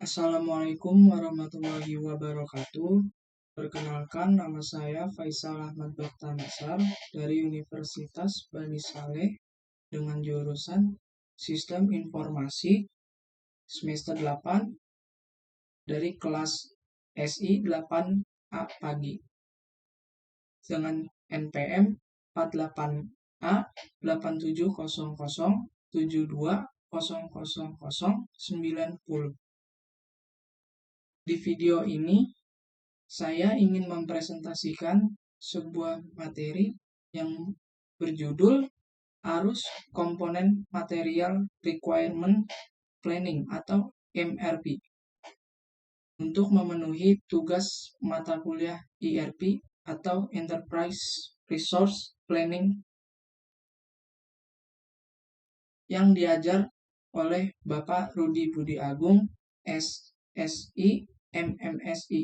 Assalamualaikum warahmatullahi wabarakatuh. Perkenalkan, nama saya Faisal Ahmad Baktanasar dari Universitas Bani Saleh dengan jurusan Sistem Informasi semester 8 dari kelas SI 8A pagi dengan NPM 48A 8700720090. Di video ini, saya ingin mempresentasikan sebuah materi yang berjudul Arus Komponen Material Requirement Planning atau MRP untuk memenuhi tugas mata kuliah ERP atau Enterprise Resource Planning yang diajar oleh Bapak Rudi Budi Agung, SSI, MMSI.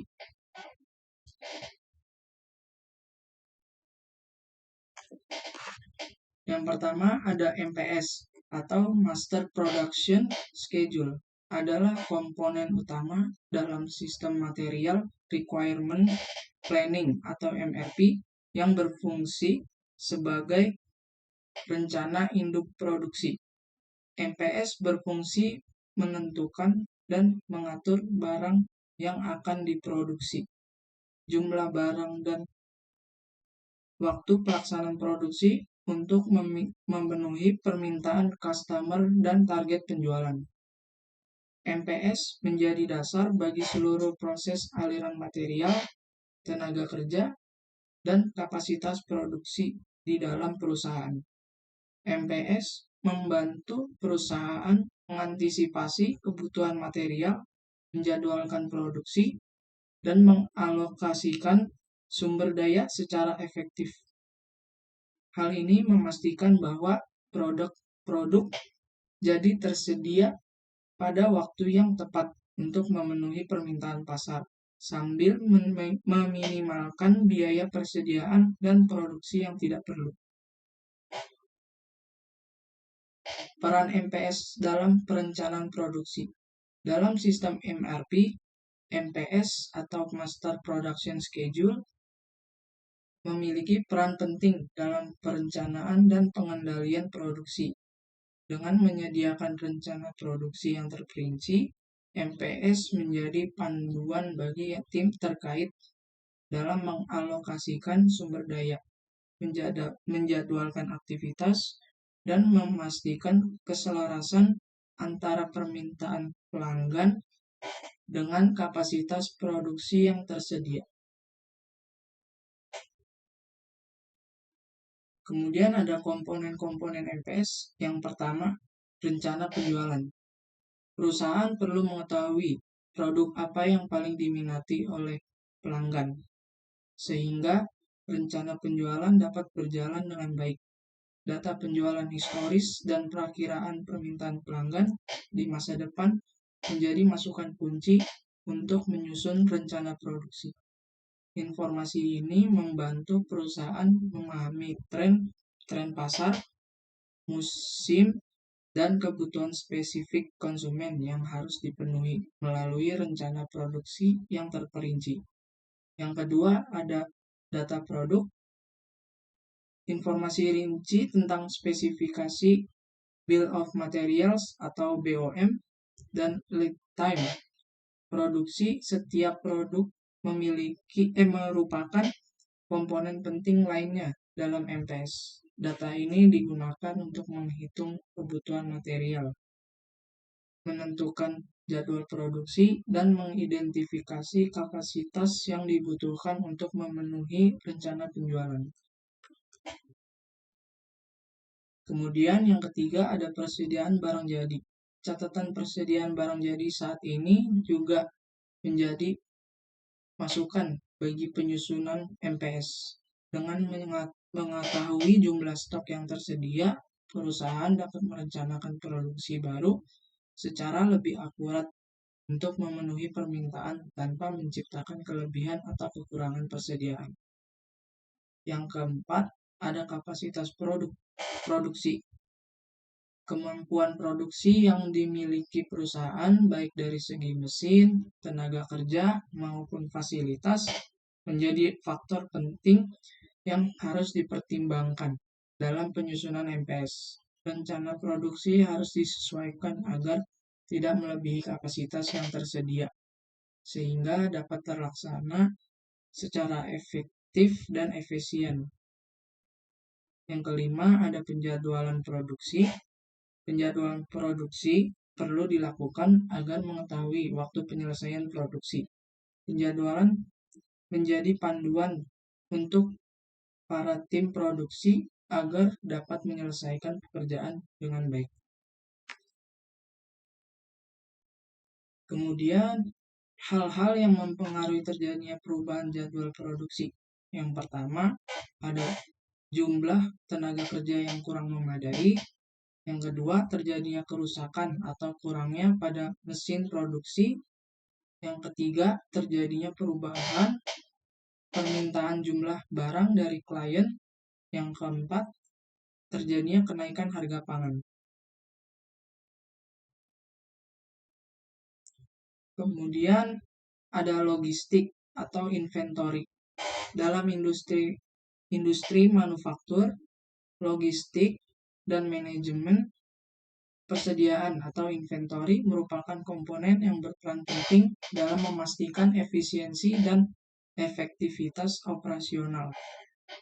Yang pertama ada MPS atau Master Production Schedule, adalah komponen utama dalam sistem Material Requirement Planning atau MRP yang berfungsi sebagai rencana induk produksi. MPS berfungsi menentukan dan mengatur barang yang akan diproduksi, jumlah barang dan waktu pelaksanaan produksi untuk memenuhi permintaan customer dan target penjualan. MPS menjadi dasar bagi seluruh proses aliran material, tenaga kerja, dan kapasitas produksi di dalam perusahaan. MPS membantu perusahaan mengantisipasi kebutuhan material, menjadwalkan produksi, dan mengalokasikan sumber daya secara efektif. Hal ini memastikan bahwa produk jadi tersedia pada waktu yang tepat untuk memenuhi permintaan pasar, sambil meminimalkan biaya persediaan dan produksi yang tidak perlu. Peran MPS dalam perencanaan produksi. Dalam sistem MRP, MPS atau Master Production Schedule memiliki peran penting dalam perencanaan dan pengendalian produksi. Dengan menyediakan rencana produksi yang terperinci, MPS menjadi panduan bagi tim terkait dalam mengalokasikan sumber daya, menjadwalkan aktivitas, dan memastikan keselarasan antara permintaan pelanggan dengan kapasitas produksi yang tersedia. Kemudian ada komponen-komponen MPS. Yang pertama, rencana penjualan. Perusahaan perlu mengetahui produk apa yang paling diminati oleh pelanggan, sehingga rencana penjualan dapat berjalan dengan baik. Data penjualan historis dan perakiraan permintaan pelanggan di masa depan menjadi masukan kunci untuk menyusun rencana produksi. Informasi ini membantu perusahaan memahami tren pasar, musim, dan kebutuhan spesifik konsumen yang harus dipenuhi melalui rencana produksi yang terperinci. Yang kedua ada data produk. Informasi rinci tentang spesifikasi Bill of Materials atau BOM dan lead time produksi setiap produk merupakan komponen penting lainnya dalam MPS. Data ini digunakan untuk menghitung kebutuhan material, menentukan jadwal produksi, dan mengidentifikasi kapasitas yang dibutuhkan untuk memenuhi rencana penjualan. Kemudian yang ketiga ada persediaan barang jadi. Catatan persediaan barang jadi saat ini juga menjadi masukan bagi penyusunan MPS. Dengan mengetahui jumlah stok yang tersedia, perusahaan dapat merencanakan produksi baru secara lebih akurat untuk memenuhi permintaan tanpa menciptakan kelebihan atau kekurangan persediaan. Yang keempat, ada kapasitas produksi. Kemampuan produksi yang dimiliki perusahaan baik dari segi mesin, tenaga kerja, maupun fasilitas menjadi faktor penting yang harus dipertimbangkan dalam penyusunan MPS. Rencana produksi harus disesuaikan agar tidak melebihi kapasitas yang tersedia, sehingga dapat terlaksana secara efektif dan efisien. Yang kelima, ada penjadwalan produksi. Penjadwalan produksi perlu dilakukan agar mengetahui waktu penyelesaian produksi. Penjadwalan menjadi panduan untuk para tim produksi agar dapat menyelesaikan pekerjaan dengan baik. Kemudian, hal-hal yang mempengaruhi terjadinya perubahan jadwal produksi. Yang pertama, ada jumlah tenaga kerja yang kurang memadai. Yang kedua, terjadinya kerusakan atau kurangnya pada mesin produksi. Yang ketiga, terjadinya perubahan permintaan jumlah barang dari klien. Yang keempat, terjadinya kenaikan harga pangan. Kemudian ada logistik atau inventory. Dalam industri manufaktur, logistik, dan manajemen persediaan atau inventory merupakan komponen yang berperan penting dalam memastikan efisiensi dan efektivitas operasional.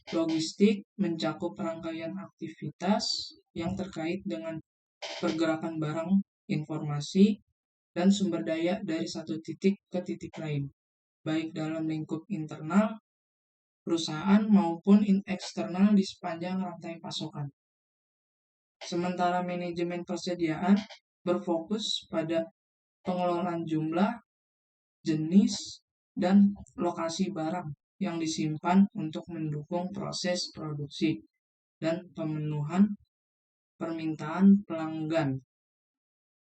Logistik mencakup rangkaian aktivitas yang terkait dengan pergerakan barang, informasi, dan sumber daya dari satu titik ke titik lain, baik dalam lingkup internal perusahaan maupun eksternal di sepanjang rantai pasokan. Sementara manajemen persediaan berfokus pada pengelolaan jumlah, jenis, dan lokasi barang yang disimpan untuk mendukung proses produksi dan pemenuhan permintaan pelanggan.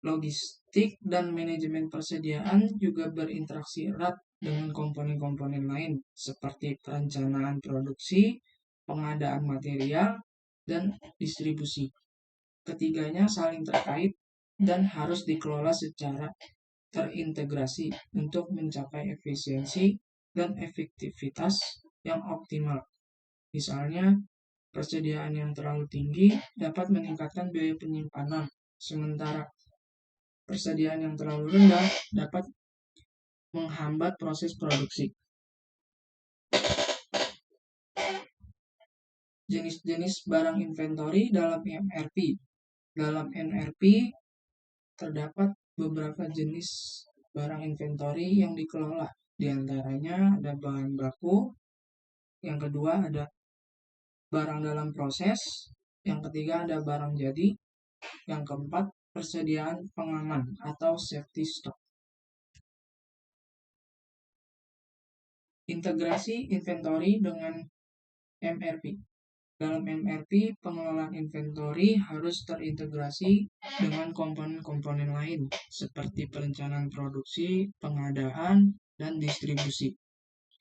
Logistik dan manajemen persediaan juga berinteraksi erat dengan komponen-komponen lain seperti perencanaan produksi, pengadaan material, dan distribusi. Ketiganya saling terkait dan harus dikelola secara terintegrasi untuk mencapai efisiensi dan efektivitas yang optimal. Misalnya, persediaan yang terlalu tinggi dapat meningkatkan biaya penyimpanan, sementara persediaan yang terlalu rendah dapat menghambat proses produksi. Jenis-jenis barang inventory dalam MRP. Dalam MRP terdapat beberapa jenis barang inventory yang dikelola. Di antaranya ada bahan baku, yang kedua ada barang dalam proses, yang ketiga ada barang jadi, yang keempat persediaan pengaman atau safety stock. Integrasi inventory dengan MRP. Dalam MRP, pengelolaan inventory harus terintegrasi dengan komponen-komponen lain, seperti perencanaan produksi, pengadaan, dan distribusi.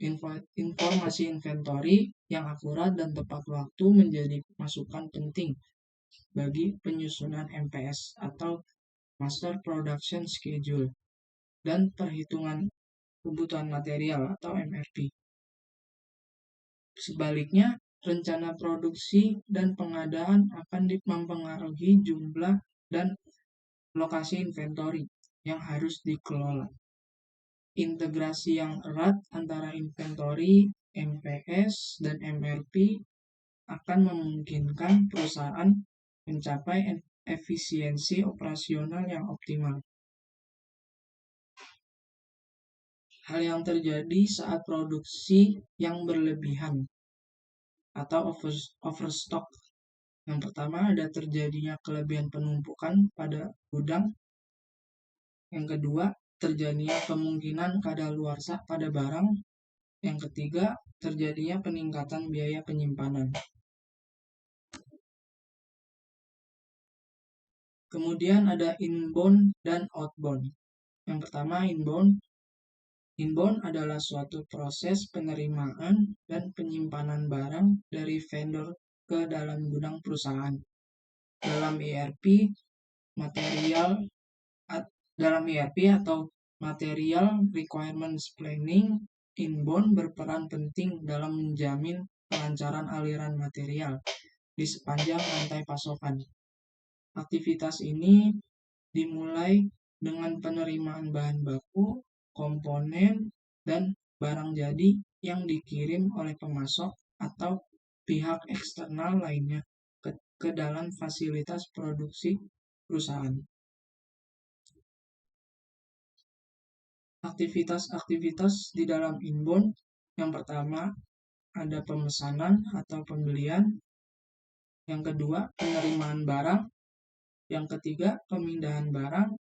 Informasi inventory yang akurat dan tepat waktu menjadi masukan penting bagi penyusunan MPS atau Master Production Schedule dan perhitungan kebutuhan material atau MRP. Sebaliknya, rencana produksi dan pengadaan akan mempengaruhi jumlah dan lokasi inventory yang harus dikelola. Integrasi yang erat antara inventory, MPS, dan MRP akan memungkinkan perusahaan mencapai efisiensi operasional yang optimal. Hal yang terjadi saat produksi yang berlebihan atau overstock. Yang pertama ada terjadinya kelebihan penumpukan pada gudang. Yang kedua, terjadinya kemungkinan kadaluarsa pada barang. Yang ketiga, terjadinya peningkatan biaya penyimpanan. Kemudian ada inbound dan outbound. Yang pertama, inbound. Inbound adalah suatu proses penerimaan dan penyimpanan barang dari vendor ke dalam gudang perusahaan. Dalam ERP, material dalam ERP atau Material Requirements Planning, inbound berperan penting dalam menjamin kelancaran aliran material di sepanjang rantai pasokan. Aktivitas ini dimulai dengan penerimaan bahan baku, komponen, dan barang jadi yang dikirim oleh pemasok atau pihak eksternal lainnya ke dalam fasilitas produksi perusahaan. Aktivitas-aktivitas di dalam inbound yang pertama ada pemesanan atau pembelian, yang kedua penerimaan barang, yang ketiga pemindahan barang,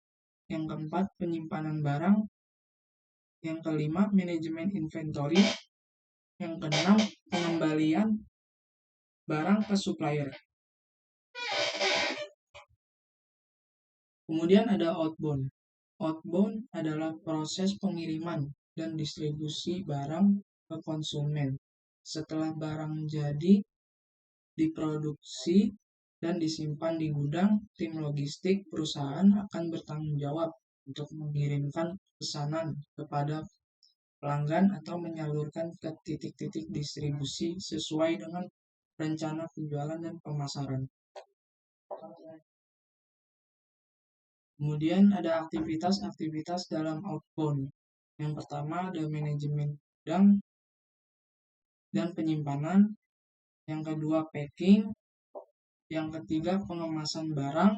yang keempat penyimpanan barang, yang kelima manajemen inventory, yang keenam pengembalian barang ke supplier. Kemudian ada outbound. Outbound adalah proses pengiriman dan distribusi barang ke konsumen. Setelah barang jadi diproduksi dan disimpan di gudang, tim logistik perusahaan akan bertanggung jawab untuk mengirimkan pesanan kepada pelanggan atau menyalurkan ke titik-titik distribusi sesuai dengan rencana penjualan dan pemasaran. Kemudian ada aktivitas-aktivitas dalam outbound. Yang pertama ada manajemen gudang dan penyimpanan, yang kedua packing, yang ketiga pengemasan barang,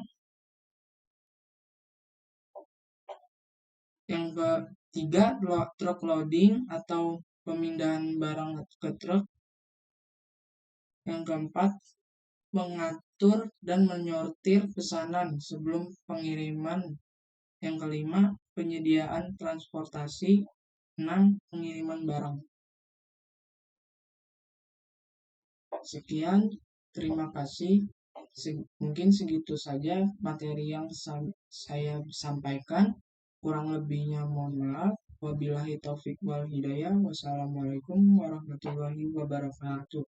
yang ketiga truck loading atau pemindahan barang ke truk, yang keempat mengatur dan menyortir pesanan sebelum pengiriman, yang kelima penyediaan transportasi, 6 pengiriman barang. Sekian, terima kasih. Mungkin segitu saja materi yang saya sampaikan. Kurang lebihnya mohon maaf. Wabillahi taufik wal hidayah. Wassalamualaikum warahmatullahi wabarakatuh.